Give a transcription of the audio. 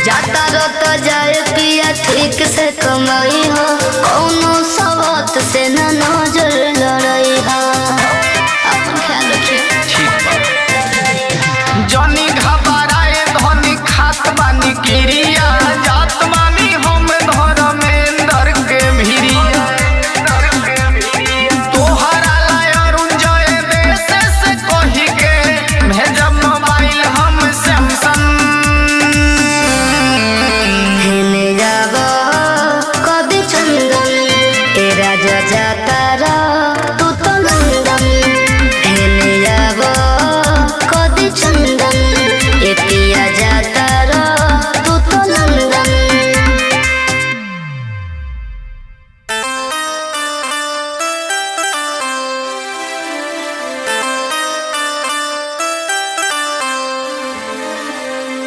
जाता रहता जाए पिया ठीक से कमाई हो, कौनो सवात से न नजर लड़ाई हो। अपन ख्याल रखिए। जनी घबराए धनी खात बानी किरिया, जात बानी हम धर्मेंद्र के भिरिया। तोहरा लाय अरुण जय देश से कही के भेजब मोबाइल हम सैमसंग। हेने जाबो कभी चंदन ए राजा जाता रा तू तो नंदन। हेने जाबो कभी चंदन ए पिया जाता